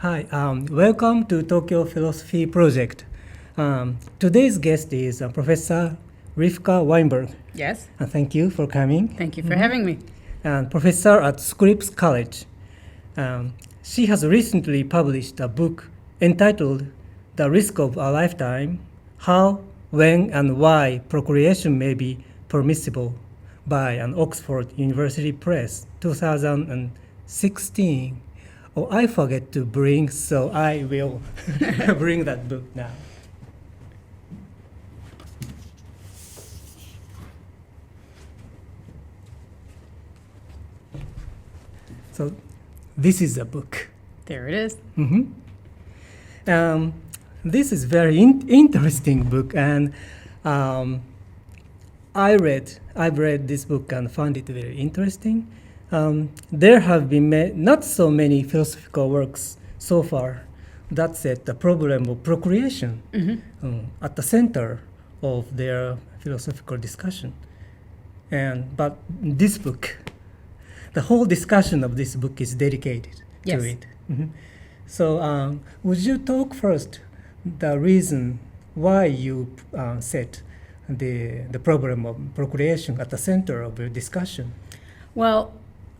Hi, welcome to Tokyo Philosophy Project. Today's guest is Professor Rivka Weinberg. Yes. Thank you for coming. Thank you for having me. And professor at Scripps College. She has recently published a book entitled The Risk of a Lifetime, How, When, and Why Procreation May Be Permissible by an Oxford University Press, 2016. Oh, I forget to bring, so I will bring that book now. So this is the book. There it is. This is very interesting book, and I've read this book and found it very interesting. There have been not so many philosophical works so far that set the problem of procreation at the center of their philosophical discussion. But this book, the whole discussion of this book is dedicated to it. So would you talk first the reason why you set the problem of procreation at the center of your discussion? Well,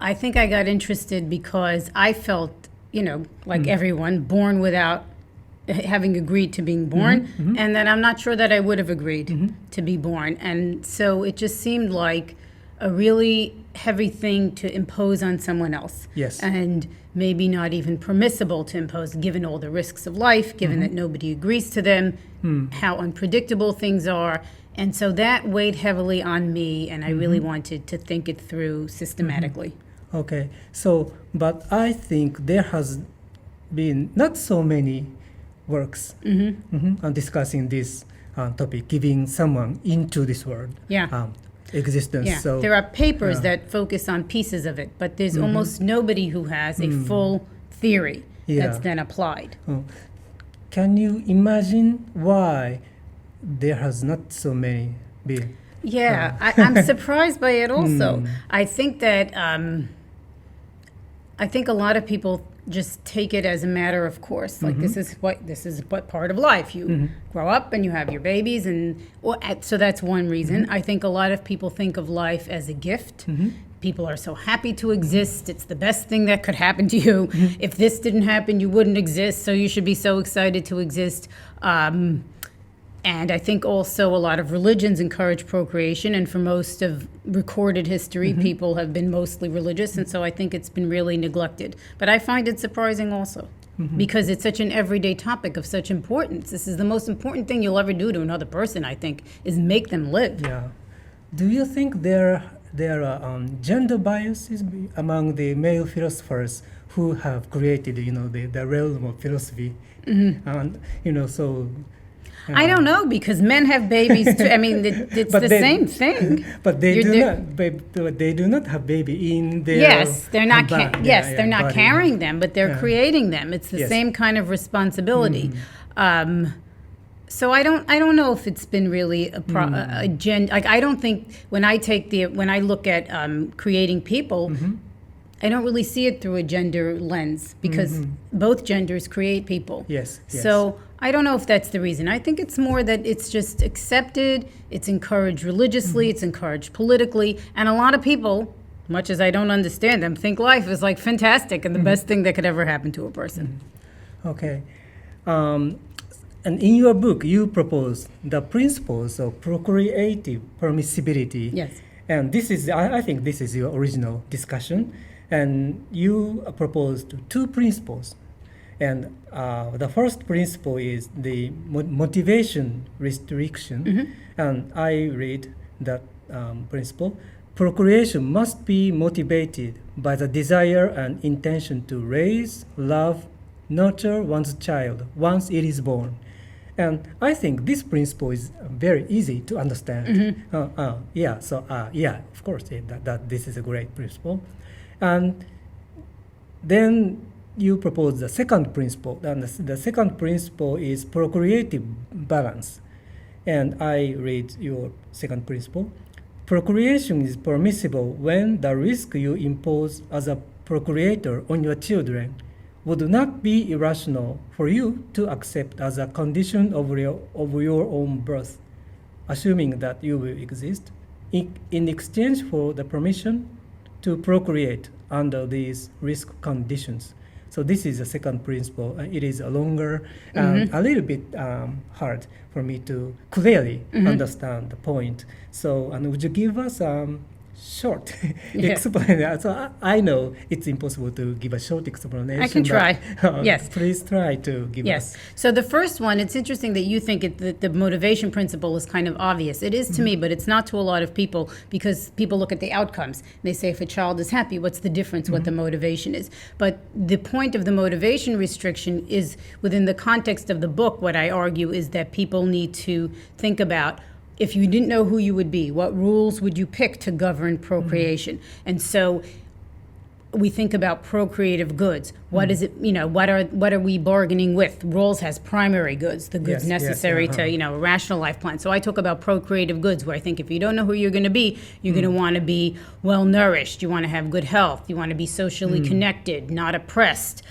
I think I got interested because I felt, like everyone, born without having agreed to being born, and that I'm not sure that I would have agreed to be born. And so it just seemed like a really heavy thing to impose on someone else. Yes. And maybe not even permissible to impose, given all the risks of life, given that nobody agrees to them, how unpredictable things are. And so that weighed heavily on me, and I really wanted to think it through systematically. Okay, so, but I think there has been not so many works on discussing this topic, giving someone into this world existence. Yeah, so, there are papers that focus on pieces of it, but there's almost nobody who has a full theory that's then applied. Can you imagine why there has not so many been? Yeah, I'm surprised by it also. I think that I think a lot of people just take it as a matter of course. Like this is what part of life. You grow up and you have your babies, so that's one reason. I think a lot of people think of life as a gift. People are so happy to exist. It's the best thing that could happen to you. If this didn't happen, you wouldn't exist. So you should be so excited to exist. And I think also a lot of religions encourage procreation, and for most of recorded history, people have been mostly religious, and so I think it's been really neglected. But I find it surprising also, because it's such an everyday topic of such importance. This is the most important thing you'll ever do to another person, I think, is make them live. Yeah. Do you think there are gender biases among the male philosophers who have created, the realm of philosophy? And, so... I don't know, because men have babies too. I mean, it's the same thing. But they do not have baby in their. Yes, they're not. They're not body. carrying them, but they're creating them. It's the same kind of responsibility. So I don't know if it's been really a gender. Like I don't think when I look at creating people. I don't really see it through a gender lens, because both genders create people. Yes. So I don't know if that's the reason. I think it's more that it's just accepted, it's encouraged religiously, it's encouraged politically, and a lot of people, much as I don't understand them, think life is like fantastic and the best thing that could ever happen to a person. Okay. And in your book, you propose the principles of procreative permissibility. Yes. And this is, I think this is your original discussion. And you proposed two principles. And the first principle is the motivation restriction. And I read that principle. Procreation must be motivated by the desire and intention to raise, love, nurture one's child once it is born. And I think this principle is very easy to understand. Of course, that this is a great principle. And then you propose the second principle, and the second principle is procreative balance. And I read your second principle. Procreation is permissible when the risk you impose as a procreator on your children would not be irrational for you to accept as a condition of your own birth, assuming that you will exist, in exchange for the permission to procreate under these risk conditions. So this is the second principle. It is a longer, a little bit hard for me to clearly understand the point. So, would you give us short explanation? So I know it's impossible to give a short explanation. I can try. Yes. Please try to give us. So the first one, it's interesting that you think that the motivation principle is kind of obvious. It is to me, but it's not to a lot of people, because people look at the outcomes. They say if a child is happy, what's the difference what the motivation is? But the point of the motivation restriction is, within the context of the book, what I argue is that people need to think about, if you didn't know who you would be, what rules would you pick to govern procreation? And so we think about procreative goods. What is it, what are we bargaining with? Rawls has primary goods, the goods necessary to, a rational life plan. So I talk about procreative goods, where I think if you don't know who you're going to be, you're going to want to be well-nourished, you want to have good health, you want to be socially connected, not oppressed,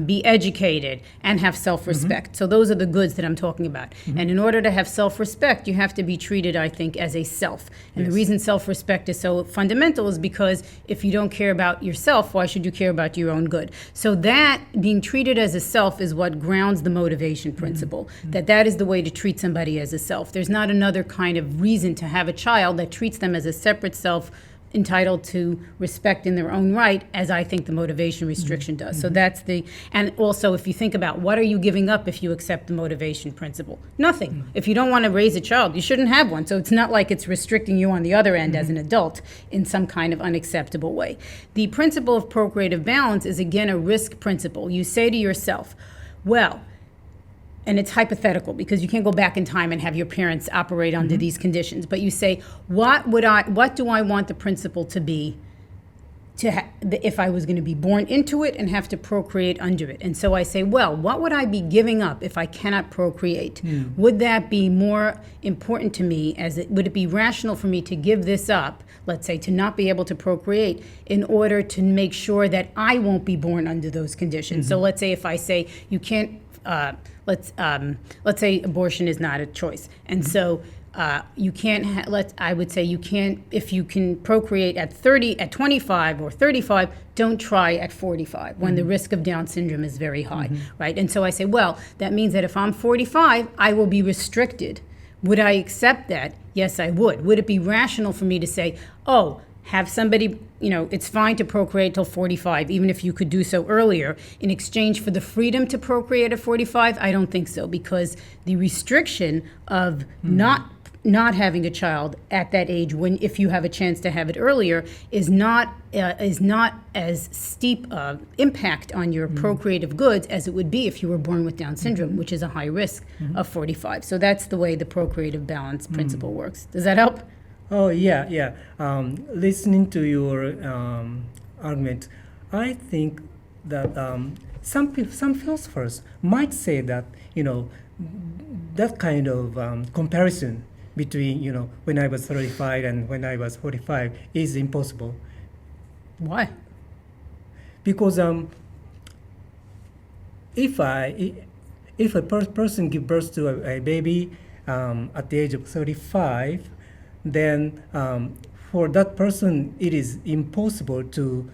be educated, and have self-respect. So those are the goods that I'm talking about. And in order to have self-respect, you have to be treated, I think, as a self. And the reason self-respect is so fundamental is because if you don't care about yourself, why should you care about your own good? So that being treated as a self is what grounds the motivation principle, that is the way to treat somebody as a self. There's not another kind of reason to have a child that treats them as a separate self, entitled to respect in their own right, as I think the motivation restriction does. So that's and also if you think about what are you giving up if you accept the motivation principle? Nothing. If you don't want to raise a child, you shouldn't have one. So it's not like it's restricting you on the other end as an adult in some kind of unacceptable way. The principle of procreative balance is, again, a risk principle. You say to yourself, well, and it's hypothetical because you can't go back in time and have your parents operate under these conditions. But you say, what do I want the principle to be if I was going to be born into it and have to procreate under it? And so I say, well, what would I be giving up if I cannot procreate? Would that be more important to me? Would it be rational for me to give this up, let's say, to not be able to procreate, in order to make sure that I won't be born under those conditions? So let's say if I say you can't, let's say abortion is not a choice, and so you can't. I would say you can't, if you can procreate at 30, at 25 or 35. Don't try at 45 when the risk of Down syndrome is very high, right? And so I say, well, that means that if I'm 45, I will be restricted. Would I accept that? Yes, I would. Would it be rational for me to say, oh, have somebody, it's fine to procreate till 45, even if you could do so earlier, in exchange for the freedom to procreate at 45? I don't think so, because the restriction of not having a child at that age, if you have a chance to have it earlier, is not as steep impact on your procreative goods as it would be if you were born with Down syndrome, which is a high risk of 45. So that's the way the procreative balance principle works. Does that help? Oh, yeah. Listening to your argument, I think that some philosophers might say that, that kind of comparison between, when I was 35 and when I was 45 is impossible. Why? Because if a person gives birth to a baby at the age of 35, then for that person it is impossible to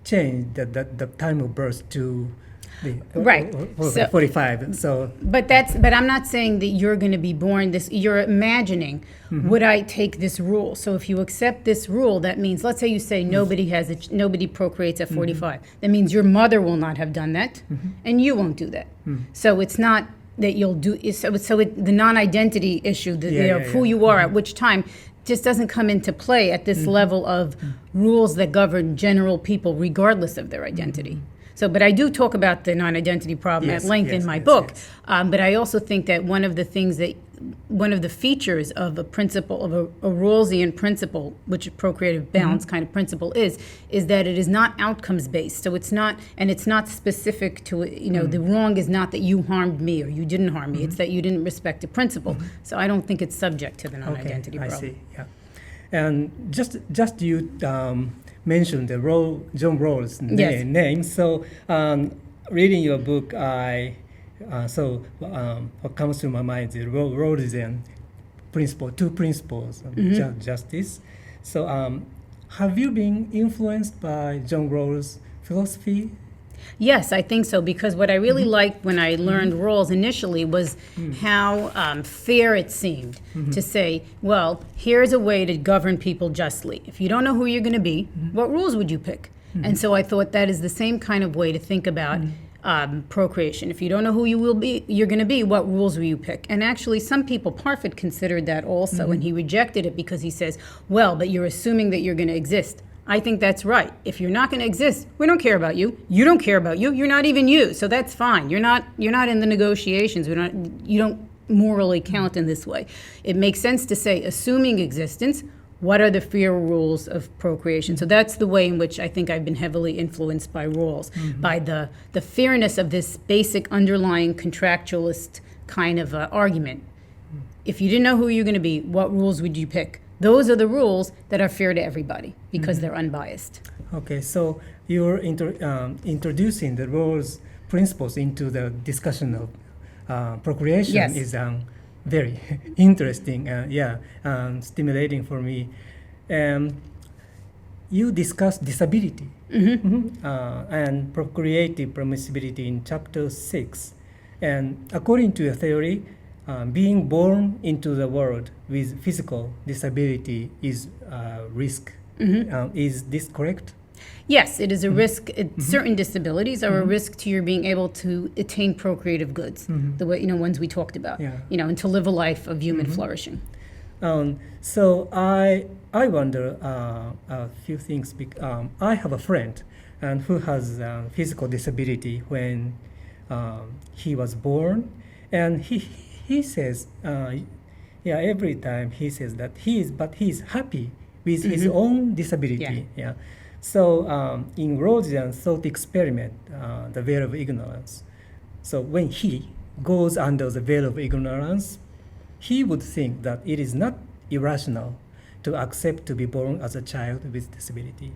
change the time of birth to right. 45. So but I'm not saying that you're going to be born this. You're imagining, would I take this rule? So if you accept this rule, that means, let's say you say nobody procreates at 45. That means your mother will not have done that, and you won't do that. So it's not that you'll do. The non-identity issue, of who you are at which time, just doesn't come into play at this level of rules that govern general people regardless of their identity. So, but I do talk about the non-identity problem at length in my book. But I also think that one of the features of a principle, of a Rawlsian principle, which a procreative balance kind of principle is that it is not outcomes based. So it's not specific to, the wrong is not that you harmed me or you didn't harm me. It's that you didn't respect the principle. So I don't think it's subject to the non-identity problem. I see. Yeah, and just you mentioned the John Rawls Yes. name. So reading your book, what comes to my mind is Rawlsian principle, two principles of justice. So have you been influenced by John Rawls' philosophy? Yes, I think so, because what I really liked when I learned Rawls initially was how fair it seemed to say, well, here's a way to govern people justly. If you don't know who you're going to be, what rules would you pick? And so I thought that is the same kind of way to think about procreation. If you don't know who you're going to be, what rules will you pick? And actually, some people, Parfit considered that also, and he rejected it because he says, well, but you're assuming that you're going to exist. I think that's right. If you're not going to exist, we don't care about you. You don't care about you. You're not even you. So that's fine. You're not in the negotiations. You don't morally count in this way. It makes sense to say, assuming existence, what are the fair rules of procreation? So that's the way in which I think I've been heavily influenced by Rawls, by the fairness of this basic underlying contractualist kind of argument. If you didn't know who you're going to be, what rules would you pick? Those are the rules that are fair to everybody because they're unbiased. Okay, so you're introducing the Rawls principles into the discussion of procreation. Yes. Is very interesting, stimulating for me. You discussed disability and procreative permissibility in chapter 6. And according to your theory, being born into the world with physical disability is a risk. Is this correct? Yes, it is a risk. Certain disabilities are a risk to your being able to attain procreative goods, the way ones we talked about. Yeah. And to live a life of human flourishing. So I wonder a few things. I have a friend and who has physical disability when he was born, and he says, every time he says that he's happy with his own disability. Yeah. So in Rawlsian thought experiment, the veil of ignorance. So when he goes under the veil of ignorance, he would think that it is not irrational to accept to be born as a child with disability.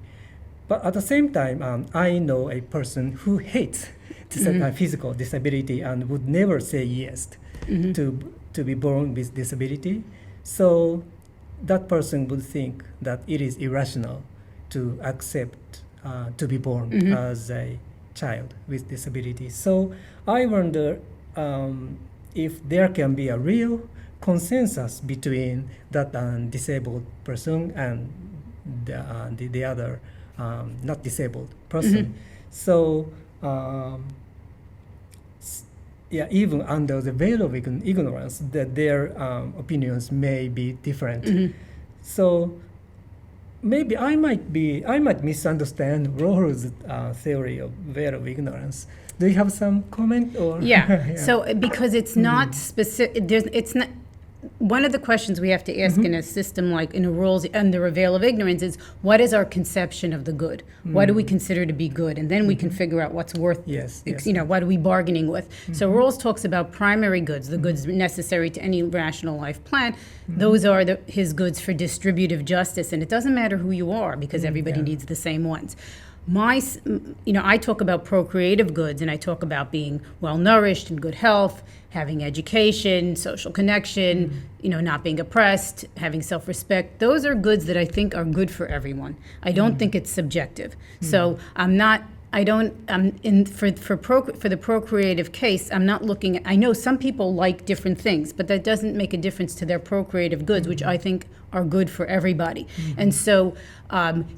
But at the same time, I know a person who hates physical disability and would never say yes to be born with disability. So that person would think that it is irrational to accept to be born as a child with disability. So I wonder if there can be a real consensus between that disabled person and the other not disabled person. So even under the veil of ignorance, that their opinions may be different. So maybe I might misunderstand Rawls' theory of veil of ignorance. Do you have some comment or? Yeah. So because it's not specific, it's not. One of the questions we have to ask in a system like in a Rawls under a veil of ignorance is, what is our conception of the good? What do we consider to be good? And then we can figure out what's worth. What are we bargaining with? So Rawls talks about primary goods, the goods necessary to any rational life plan. Those are his goods for distributive justice, and it doesn't matter who you are because everybody needs the same ones. I talk about procreative goods, and I talk about being well-nourished and good health, having education, social connection, not being oppressed, having self-respect. Those are goods that I think are good for everyone. I don't think it's subjective. So for the procreative case, I'm not looking at, I know some people like different things, but that doesn't make a difference to their procreative goods, which I think are good for everybody. And so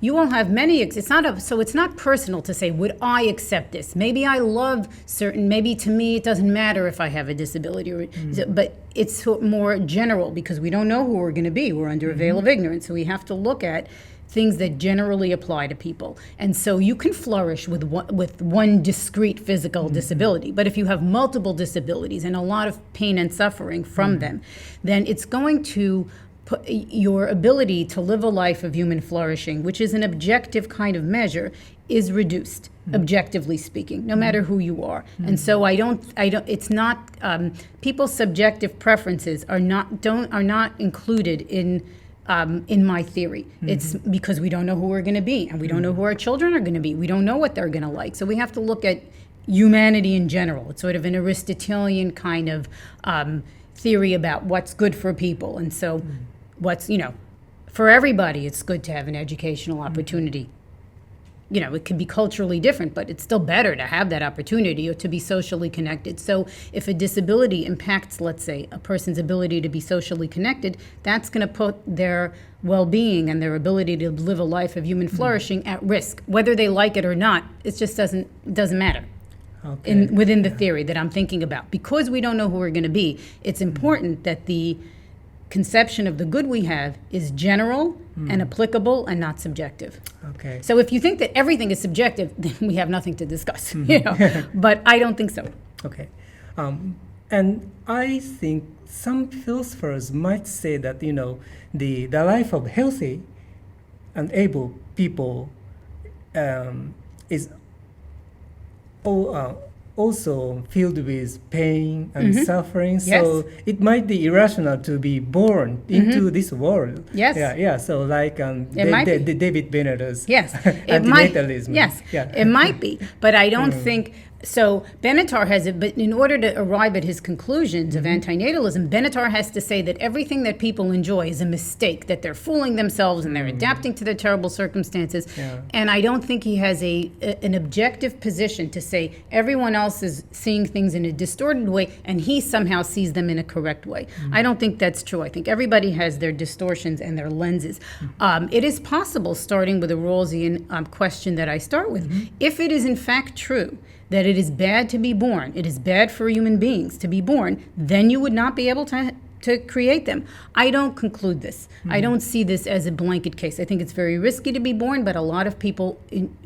you will have many, it's not personal to say, would I accept this? Maybe I love maybe to me it doesn't matter if I have a disability, but it's more general because we don't know who we're going to be. We're under a veil of ignorance, so we have to look at things that generally apply to people. And so you can flourish with one discrete physical disability. But if you have multiple disabilities and a lot of pain and suffering from them, then it's going to put your ability to live a life of human flourishing, which is an objective kind of measure, is reduced, objectively speaking, no matter who you are. And so it's not, people's subjective preferences are not included in in my theory. It's because we don't know who we're going to be, and we don't know who our children are going to be. We don't know what they're going to like. So we have to look at humanity in general. It's sort of an Aristotelian kind of theory about what's good for people. And so what's, for everybody, it's good to have an educational opportunity. It can be culturally different, but it's still better to have that opportunity or to be socially connected. So if a disability impacts, let's say, a person's ability to be socially connected, that's going to put their well-being and their ability to live a life of human flourishing at risk. Whether they like it or not, it just doesn't matter. Okay. Within the theory that I'm thinking about. Because we don't know who we're going to be, it's important that the conception of the good we have is general and applicable and not subjective. Okay. So if you think that everything is subjective, then we have nothing to discuss. But I don't think so. Okay. And I think some philosophers might say that, the life of healthy and able people is also filled with pain and suffering. So it might be irrational to be born into this world. Yes. Yeah. So like David Bennett's antinatalism. Yes. It might be. But I don't think... So Benatar has it, but in order to arrive at his conclusions of antinatalism, Benatar has to say that everything that people enjoy is a mistake, that they're fooling themselves and they're adapting to their terrible circumstances. Yeah. And I don't think he has an objective position to say everyone else is seeing things in a distorted way and he somehow sees them in a correct way. I don't think that's true. I think everybody has their distortions and their lenses. It is possible, starting with a Rawlsian question that I start with, if it is in fact true that it is bad to be born, it is bad for human beings to be born, then you would not be able to create them. I don't conclude this. I don't see this as a blanket case. I think it's very risky to be born, but a lot of people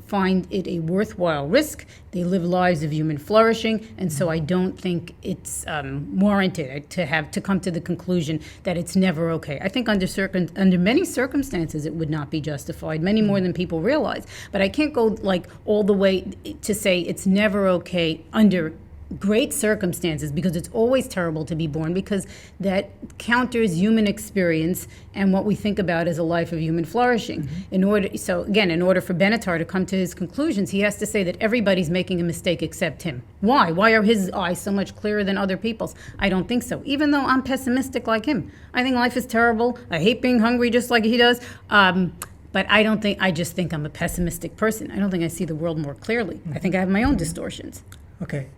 find it a worthwhile risk. They live lives of human flourishing, and so I don't think it's warranted to come to the conclusion that it's never okay. I think under many circumstances it would not be justified, many more than people realize. But I can't go all the way to say it's never okay under great circumstances, because it's always terrible to be born, because that counters human experience and what we think about as a life of human flourishing. In order for Benatar to come to his conclusions, he has to say that everybody's making a mistake except him. Why? Why are his eyes so much clearer than other people's? I don't think so, even though I'm pessimistic like him. I think life is terrible. I hate being hungry just like he does. But I just think I'm a pessimistic person. I don't think I see the world more clearly. I think I have my own distortions. Okay.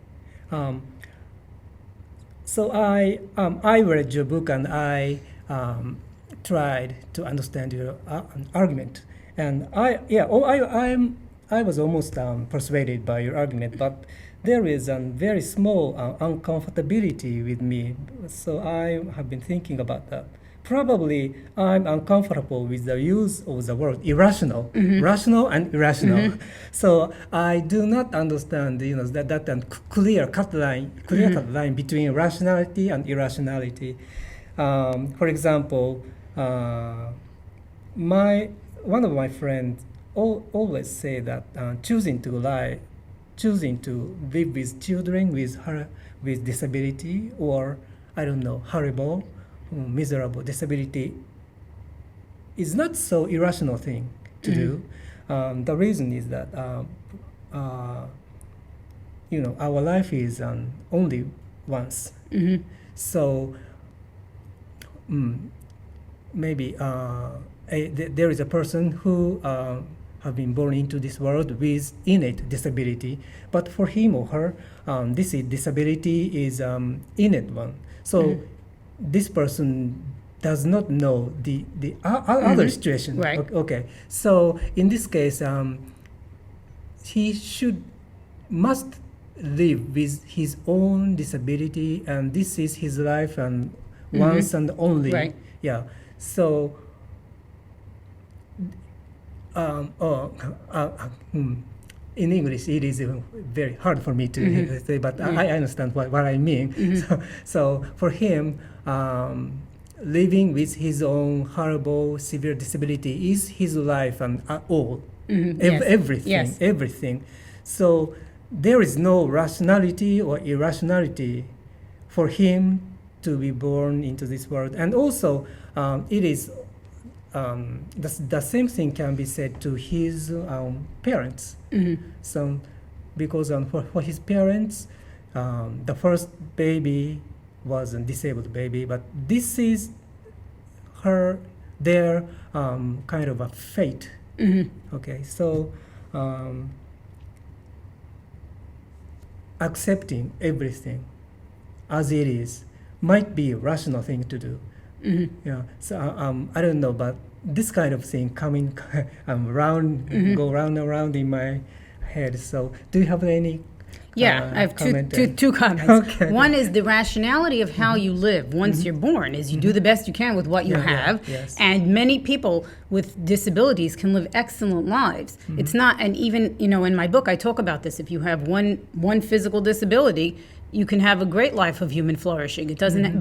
So I read your book and I tried to understand your argument, and I was almost persuaded by your argument, but there is a very small uncomfortability with me. So I have been thinking about that. Probably I'm uncomfortable with the use of the word irrational, rational and irrational. So I do not understand, that clear cut line between rationality and irrationality. For example, one of my friends always say that choosing to live with children with disability, or horrible, miserable disability, is not so irrational thing to do. The reason is that our life is only once. So maybe there is a person who have been born into this world with innate disability, but for him or her, this disability is innate one. So this person does not know the other situation. Right. Okay. So in this case, he must live with his own disability, and this is his life and once and only. Right. Yeah. So in English, it is very hard for me to say, but I understand what I mean. So for him, living with his own horrible, severe disability is his life and all, everything. So there is no rationality or irrationality for him to be born into this world. And also, it is the same thing can be said to his parents. So, because for his parents, the first baby was a disabled baby, but this is their kind of a fate. Okay, so accepting everything as it is might be a rational thing to do. Yeah. So I don't know, but this kind of thing coming round, go round and round in my head. So, do you have any? Yeah, I have two comments. Okay. One is the rationality of how you live once you're born is you do the best you can with what you have. Yes. And many people with disabilities can live excellent lives. It's not, and even, in my book I talk about this. If you have one physical disability, you can have a great life of human flourishing. It doesn't,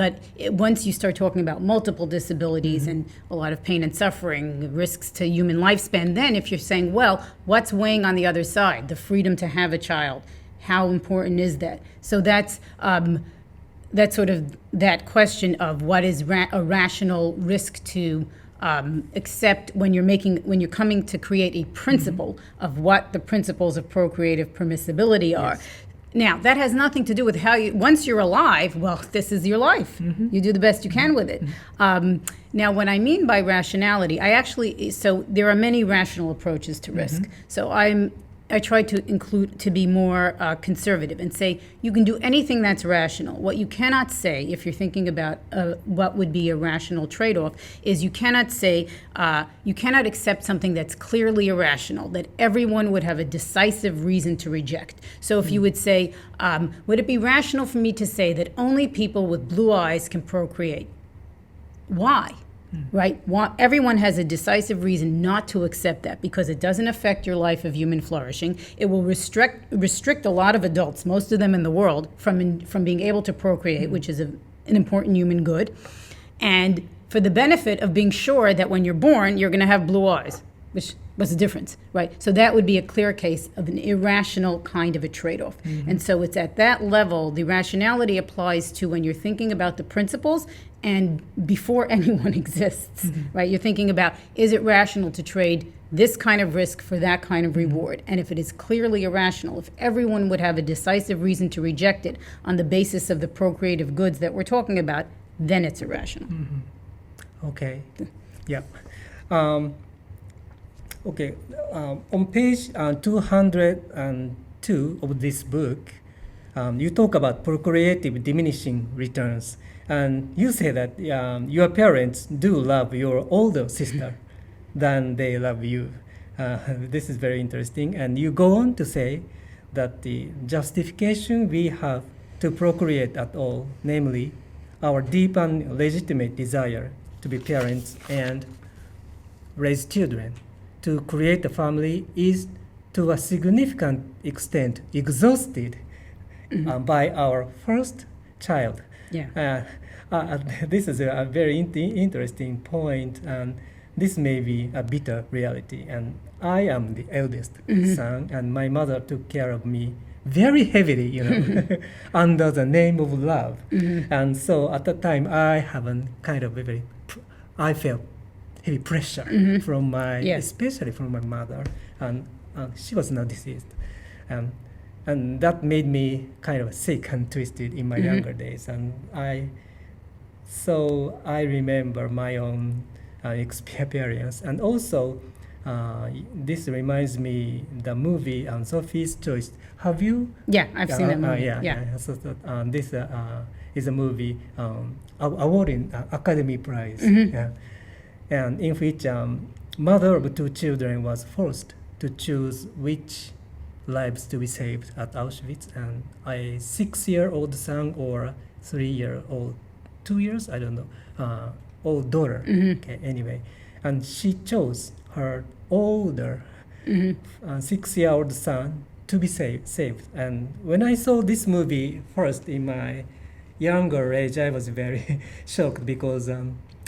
once you start talking about multiple disabilities and a lot of pain and suffering, risks to human lifespan, then if you're saying, well, what's weighing on the other side? The freedom to have a child. How important is that? So that's sort of that question of what is a rational risk to accept when you're coming to create a principle of what the principles of procreative permissibility are. Yes. Now, that has nothing to do with once you're alive, well, this is your life. You do the best you can with it. Now, what I mean by rationality, so there are many rational approaches to risk. So I try to be more conservative and say you can do anything that's rational. What you cannot say, if you're thinking about what would be a rational trade-off, is you cannot say, you cannot accept something that's clearly irrational, that everyone would have a decisive reason to reject. So if you would say, would it be rational for me to say that only people with blue eyes can procreate? Why? Right? Everyone has a decisive reason not to accept that because it doesn't affect your life of human flourishing. It will restrict a lot of adults, most of them in the world, from being able to procreate, which is an important human good, and for the benefit of being sure that when you're born, you're going to have blue eyes. What's the difference, right? So that would be a clear case of an irrational kind of a trade-off. And so it's at that level, the rationality applies to when you're thinking about the principles and before anyone exists, right? You're thinking about, is it rational to trade this kind of risk for that kind of reward? And if it is clearly irrational, if everyone would have a decisive reason to reject it on the basis of the procreative goods that we're talking about, then it's irrational. Okay. Yeah. Okay, on page 202 of this book, you talk about procreative diminishing returns. And you say that your parents do love your older sister than they love you. This is very interesting. And you go on to say that the justification we have to procreate at all, namely our deep and legitimate desire to be parents and raise children, to create a family, is to a significant extent exhausted by our first child. Yeah. This is a very interesting point, and this may be a bitter reality. And I am the eldest son, and my mother took care of me very heavily, under the name of love. And so at that time, I felt heavy pressure from especially from my mother, and she was not deceased, and that made me kind of sick and twisted in my younger days, and I remember my own experience, and also this reminds me the movie Sophies Choice. Have you? Yeah, I've seen that movie. So this is a movie awarding Academy Prize. And in which mother of two children was forced to choose which lives to be saved at Auschwitz, and a 6-year-old son or 3-year-old, 2 years, I don't know, old daughter. Okay, anyway, and she chose her older 6-year-old son to be saved. And when I saw this movie first in my younger age, I was very shocked because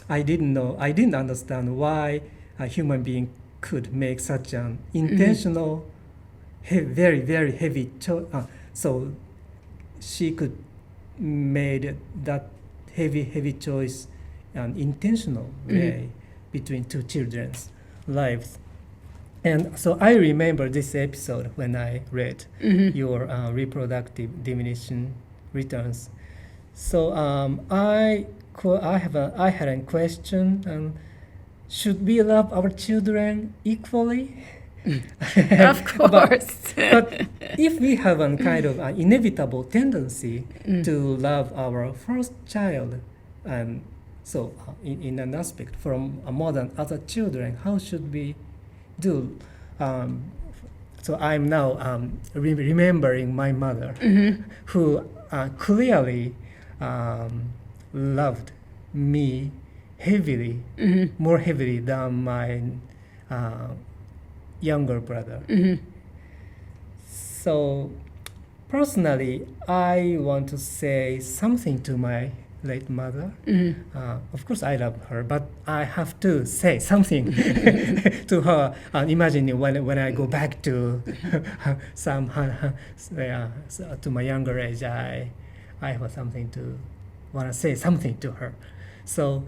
I didn't understand why a human being could make such an intentional, very, very heavy choice. So she could made that heavy choice an intentional way. between two children's lives. And so I remember this episode when I read your reproductive diminishing returns. So I had a question: should we love our children equally? Of course. But if we have a kind of an inevitable tendency to love our first child, and so in an aspect from more than other children, how should we do? So I'm now remembering my mother, who clearly loved me heavily, more heavily than my younger brother. So personally, I want to say something to my late mother. Of course, I love her, but I have to say something to her. Imagining when I go back to to my younger age, I have something to want to say something to her. So.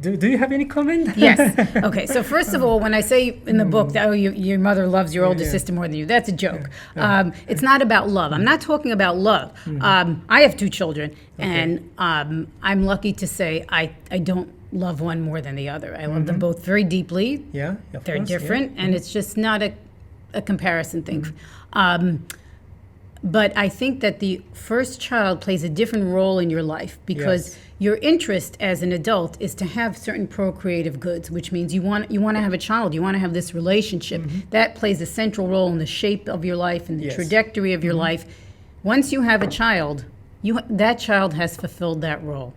Do you have any comment? Yes. Okay. So first of all, when I say in the book that your mother loves your older sister more than you, that's a joke. It's not about love. I'm not talking about love. I have two children, and I'm lucky to say I don't love one more than the other. I love them both very deeply. Yeah, they're different, and it's just not a comparison thing. But I think that the first child plays a different role in your life because your interest as an adult is to have certain procreative goods, which means you want to have a child, you want to have this relationship. That plays a central role in the shape of your life and the trajectory of your life. Once you have a child, that child has fulfilled that role.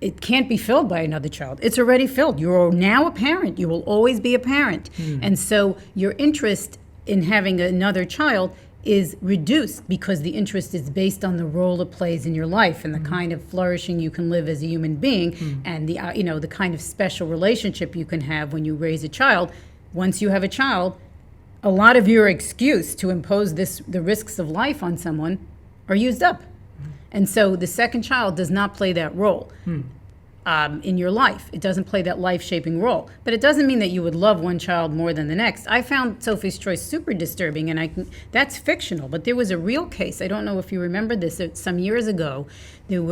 It can't be filled by another child. It's already filled. You're now a parent. You will always be a parent. And so your interest in having another child is reduced because the interest is based on the role it plays in your life and the kind of flourishing you can live as a human being and the kind of special relationship you can have when you raise a child. Once you have a child, a lot of your excuse to impose the risks of life on someone are used up. And so the second child does not play that role in your life. It doesn't play that life-shaping role. But it doesn't mean that you would love one child more than the next. I found Sophie's Choice super disturbing, and that's fictional. But there was a real case. I don't know if you remember this. Some years ago, there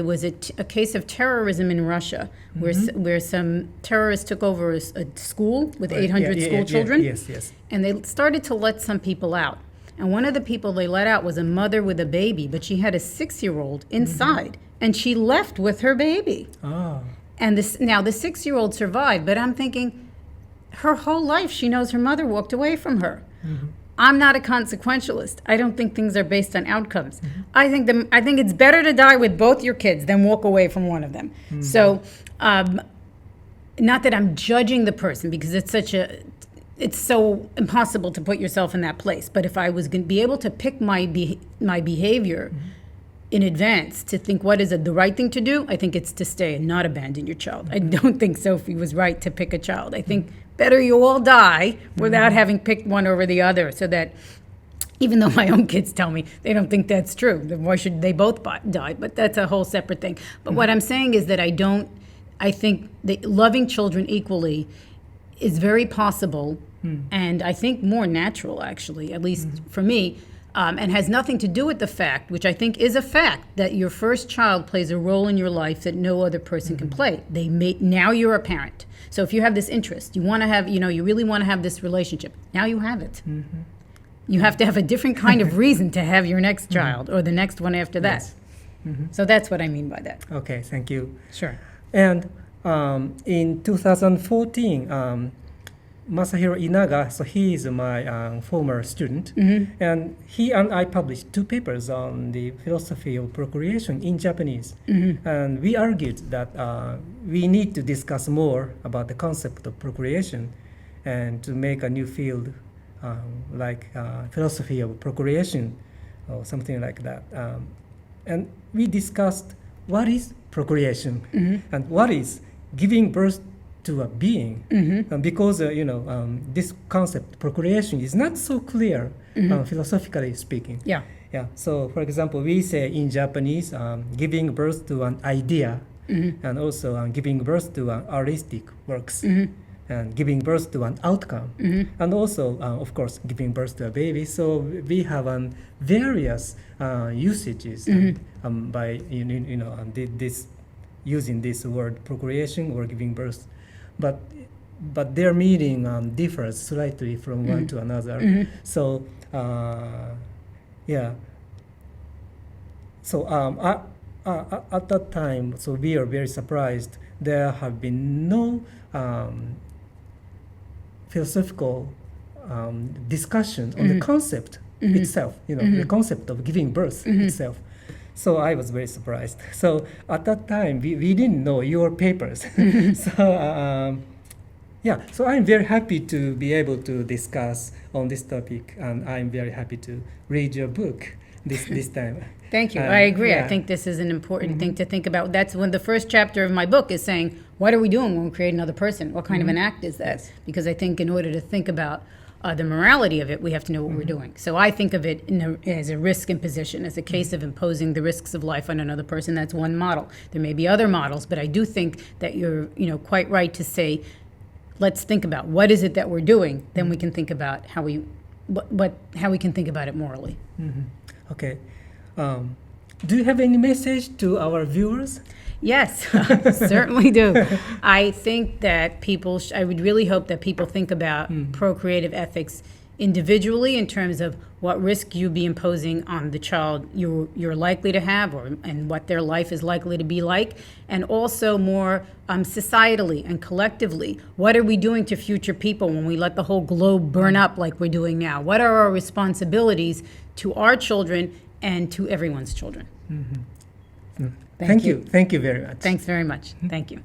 was a case of terrorism in Russia where some terrorists took over a school with 800 school children. Yes. And they started to let some people out. And one of the people they let out was a mother with a baby, but she had a 6-year-old inside. And she left with her baby. Oh. And now the 6-year-old survived, but I'm thinking, her whole life she knows her mother walked away from her. I'm not a consequentialist. I don't think things are based on outcomes. I think it's better to die with both your kids than walk away from one of them. So, not that I'm judging the person because it's so impossible to put yourself in that place. But if I was going to be able to pick my behavior in advance to think what is the right thing to do, I think it's to stay and not abandon your child. I don't think Sophie was right to pick a child. I think better you all die without having picked one over the other, so that even though my own kids tell me they don't think that's true, then why should they both die? But that's a whole separate thing. But what I'm saying is that I think that loving children equally is very possible and I think more natural, actually, at least for me. And has nothing to do with the fact, which I think is a fact, that your first child plays a role in your life that no other person can play. Now you're a parent. So if you have this interest, you want to have, you really want to have this relationship. Now you have it. You have to have a different kind of reason to have your next child or the next one after that. So that's what I mean by that. Okay, thank you. Sure. And in 2014, Masahiro Onaga, so he is my former student, and he and I published 2 papers on the philosophy of procreation in Japanese. And we argued that we need to discuss more about the concept of procreation and to make a new field like philosophy of procreation or something like that. And we discussed what is procreation and what is giving birth to a being, because this concept procreation is not so clear philosophically speaking. Yeah. So for example, we say in Japanese giving birth to an idea and also giving birth to artistic works, and giving birth to an outcome, and also, of course, giving birth to a baby. So we have various usages by this using this word procreation or giving birth, but their meaning differs slightly from one to another. So yeah. So at that time, so we are very surprised. There have been no philosophical discussion on the concept itself. The concept of giving birth itself. So I was very surprised. So at that time, we didn't know your papers. So yeah, so I'm very happy to be able to discuss on this topic, and I'm very happy to read your book this time. Thank you. I agree. I think this is an important thing to think about. That's when the first chapter of my book is saying, what are we doing when we create another person? What kind of an act is that? Because I think in order to think about the morality of it, we have to know what we're doing. So I think of it as a risk imposition, as a case of imposing the risks of life on another person. That's one model. There may be other models, but I do think that you're quite right to say, let's think about what is it that we're doing. Then we can think about how we can think about it morally. Okay. Do you have any message to our viewers? Yes, certainly do. I think that I would really hope that people think about procreative ethics individually in terms of what risk you'd be imposing on the child you're likely to have, and what their life is likely to be like, and also more societally and collectively. What are we doing to future people when we let the whole globe burn up like we're doing now? What are our responsibilities to our children and to everyone's children? Thank you. Thank you very much. Thanks very much. Thank you.